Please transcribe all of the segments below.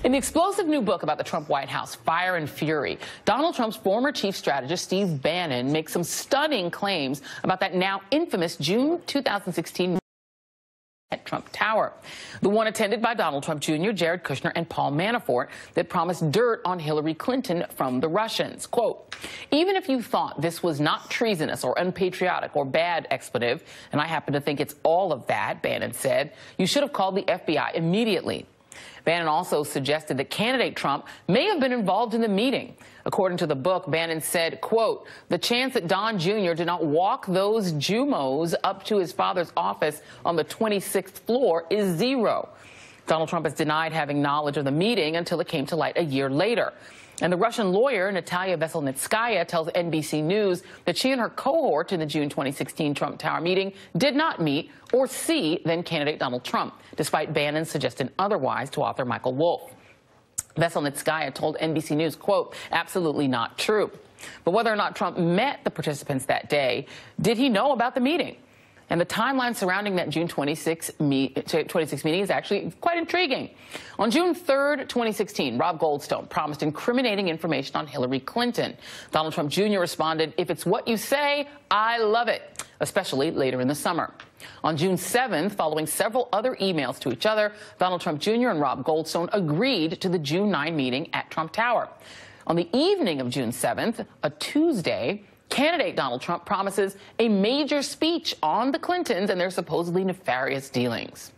In the explosive new book about the Trump White House, Fire and Fury, Donald Trump's former chief strategist, Steve Bannon, makes some stunning claims about that now infamous June 2016 at Trump Tower, the one attended by Donald Trump Jr., Jared Kushner, and Paul Manafort, that promised dirt on Hillary Clinton from the Russians. Quote, even if you thought this was not treasonous or unpatriotic or bad expletive, and I happen to think it's all of that, Bannon said, you should have called the FBI immediately. Bannon also suggested that candidate Trump may have been involved in the meeting. According to the book, Bannon said, quote, the chance that Don Jr. did not walk those Jumos up to his father's office on the 26th floor is zero. Donald Trump has denied having knowledge of the meeting until it came to light a year later. And the Russian lawyer, Natalia Veselnitskaya, tells NBC News that she and her cohort in the June 2016 Trump Tower meeting did not meet or see then-candidate Donald Trump, despite Bannon suggesting otherwise to author Michael Wolff. Veselnitskaya told NBC News, quote, absolutely not true. But whether or not Trump met the participants that day, did he know about the meeting? And the timeline surrounding that June 26 meeting is actually quite intriguing. On June 3rd, 2016, Rob Goldstone promised incriminating information on Hillary Clinton. Donald Trump Jr. responded, if it's what you say, I love it, especially later in the summer. On June 7th, following several other emails to each other, Donald Trump Jr. and Rob Goldstone agreed to the June 9 meeting at Trump Tower. On the evening of June 7th, a Tuesday, candidate Donald Trump promises a major speech on the Clintons and their supposedly nefarious dealings.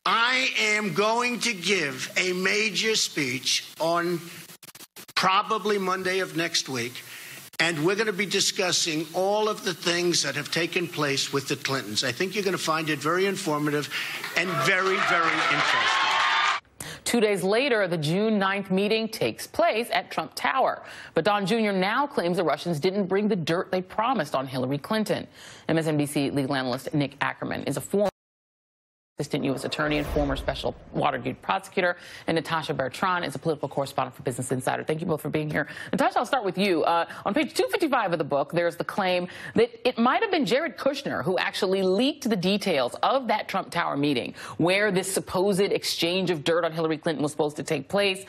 I am going to give a major speech on probably Monday of next week, and we're going to be discussing all of the things that have taken place with the Clintons. I think you're going to find it very informative and very, very interesting. 2 days later, the June 9th meeting takes place at Trump Tower. But Don Jr. now claims the Russians didn't bring the dirt they promised on Hillary Clinton. MSNBC legal analyst Nick Ackerman is a former assistant U.S. attorney and former special Watergate prosecutor, and Natasha Bertrand is a political correspondent for Business Insider. Thank you both for being here. Natasha, I'll start with you. On page 255 of the book, there's the claim that it might have been Jared Kushner who actually leaked the details of that Trump Tower meeting, where this supposed exchange of dirt on Hillary Clinton was supposed to take place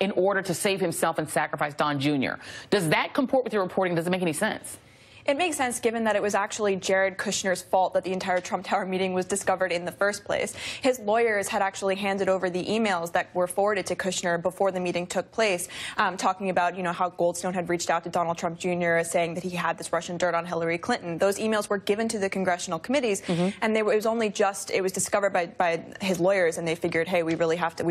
in order to save himself and sacrifice Don Jr. Does that comport with your reporting? Does it make any sense? It makes sense, given that it was actually Jared Kushner's fault that the entire Trump Tower meeting was discovered in the first place. His lawyers had actually handed over the emails that were forwarded to Kushner before the meeting took place, talking about, how Goldstone had reached out to Donald Trump Jr. saying that he had this Russian dirt on Hillary Clinton. Those emails were given to the congressional committees, and it was discovered by his lawyers, and they figured, hey, we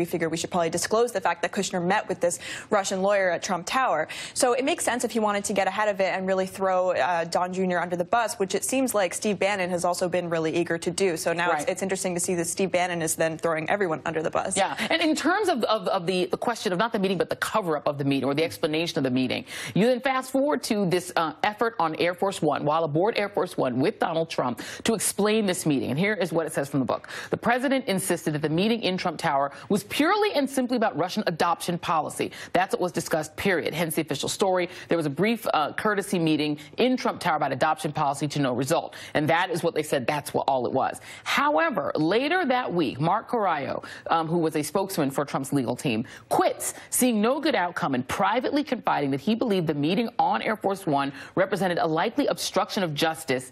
figured we should probably disclose the fact that Kushner met with this Russian lawyer at Trump Tower. So it makes sense if he wanted to get ahead of it and really throw Don Jr. under the bus, which it seems like Steve Bannon has also been really eager to do. So now it's interesting to see that Steve Bannon is then throwing everyone under the bus. Yeah, and in terms of the question of not the meeting, but the cover-up of the meeting or the explanation of the meeting, you then fast forward to this effort on Air Force One, while aboard Air Force One with Donald Trump, to explain this meeting. And here is what it says from the book. The president insisted that the meeting in Trump Tower was purely and simply about Russian adoption policy. That's what was discussed, period. Hence the official story. There was a brief courtesy meeting in Trump Tower about adoption policy to no result. And that is what they said, that's what all it was. However, later that week, Mark Correio, who was a spokesman for Trump's legal team, quits, seeing no good outcome and privately confiding that he believed the meeting on Air Force One represented a likely obstruction of justice.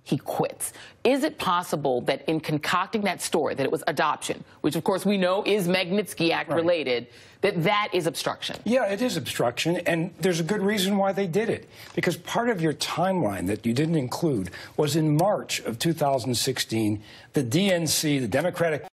He quits. Is it possible that in concocting that story, that it was adoption, which of course we know is Magnitsky Act related, that is obstruction? Yeah, it is obstruction, and there's a good reason why they did it. Because part of your timeline that you didn't include was in March of 2016, the DNC, the Democratic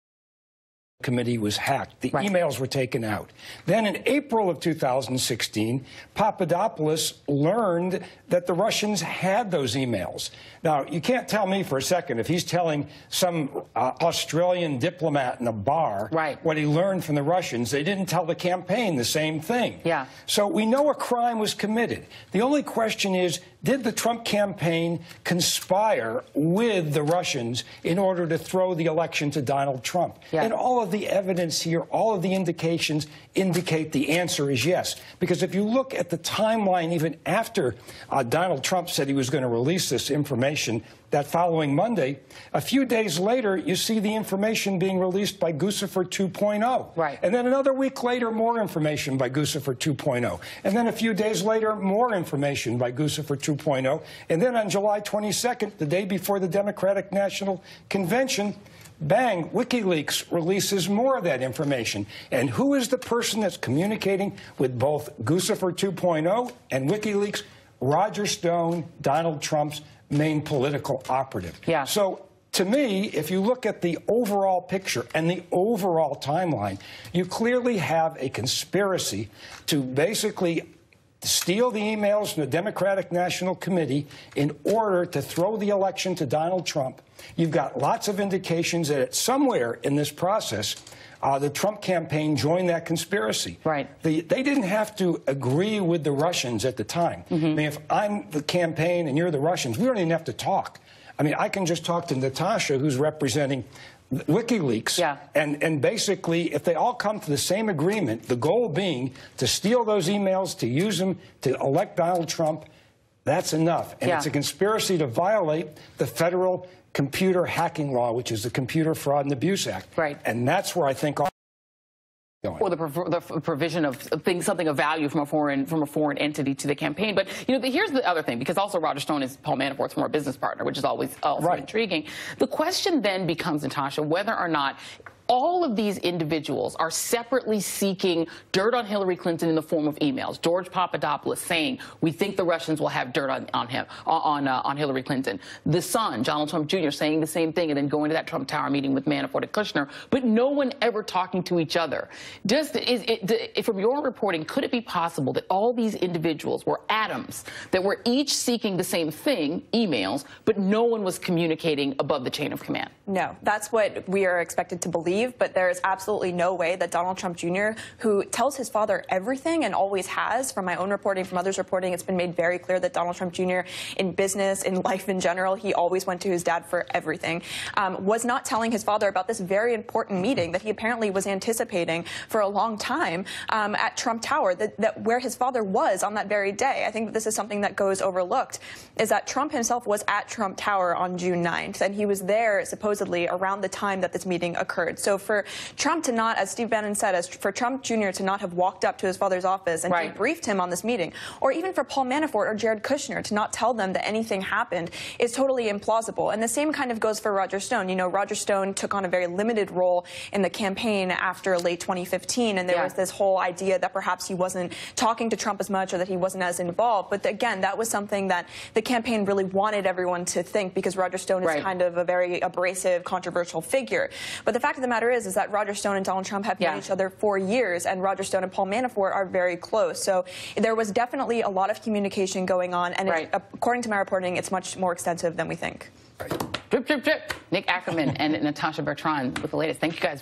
Committee, was hacked. The emails were taken out. Then in April of 2016, Papadopoulos learned that the Russians had those emails. Now, you can't tell me for a second if he's telling some Australian diplomat in a bar what he learned from the Russians. They didn't tell the campaign the same thing. Yeah. So we know a crime was committed. The only question is, did the Trump campaign conspire with the Russians in order to throw the election to Donald Trump? And all of of the evidence here, all of the indications indicate the answer is yes. Because if you look at the timeline, even after Donald Trump said he was going to release this information that following Monday, a few days later, you see the information being released by Guccifer 2.0. Right. And then another week later, more information by Guccifer 2.0. And then a few days later, more information by Guccifer 2.0. And then on July 22nd, the day before the Democratic National Convention, bang, WikiLeaks releases more of that information. And who is the person that's communicating with both Guccifer 2.0 and WikiLeaks? Roger Stone, Donald Trump's main political operative. Yeah. So to me, if you look at the overall picture and the overall timeline, you clearly have a conspiracy to basically steal the emails from the Democratic National Committee in order to throw the election to Donald Trump. You've got lots of indications that somewhere in this process, the Trump campaign joined that conspiracy. Right. They didn't have to agree with the Russians at the time. I mean, if I'm the campaign and you're the Russians, we don't even have to talk. I mean, I can just talk to Natasha, who's representing WikiLeaks, yeah. and basically, if they all come to the same agreement, the goal being to steal those emails, to use them to elect Donald Trump, that's enough. And it's a conspiracy to violate the federal computer hacking law, which is the Computer Fraud and Abuse Act. Right. And that's where I think or the provision of something of value from a foreign entity to the campaign. But here's the other thing, because also Roger Stone is Paul Manafort's former business partner, which is always also intriguing. The question then becomes, Natasha, whether or not all of these individuals are separately seeking dirt on Hillary Clinton in the form of emails. George Papadopoulos saying, we think the Russians will have dirt on Hillary Clinton. The son, Donald Trump Jr., saying the same thing and then going to that Trump Tower meeting with Manafort and Kushner, but no one ever talking to each other. From your reporting, could it be possible that all these individuals were atoms that were each seeking the same thing, emails, but no one was communicating above the chain of command? No, that's what we are expected to believe. But there is absolutely no way that Donald Trump Jr., who tells his father everything and always has, from my own reporting, from others' reporting, it's been made very clear that Donald Trump Jr., in business, in life in general, he always went to his dad for everything, was not telling his father about this very important meeting that he apparently was anticipating for a long time at Trump Tower, where his father was on that very day. I think that this is something that goes overlooked, is that Trump himself was at Trump Tower on June 9th, and he was there supposedly around the time that this meeting occurred. So for Trump to not, as Steve Bannon said, for Trump Jr. to not have walked up to his father's office and debriefed him on this meeting, or even for Paul Manafort or Jared Kushner to not tell them that anything happened, is totally implausible. And the same kind of goes for Roger Stone. Roger Stone took on a very limited role in the campaign after late 2015, and there was this whole idea that perhaps he wasn't talking to Trump as much or that he wasn't as involved. But again, that was something that the campaign really wanted everyone to think, because Roger Stone is kind of a very abrasive, controversial figure. But the fact of the matter is that Roger Stone and Donald Trump have known each other for years, and Roger Stone and Paul Manafort are very close. So there was definitely a lot of communication going on, and according to my reporting, it's much more extensive than we think. Drip, drip, drip. Nick Ackerman and Natasha Bertrand with the latest. Thank you guys.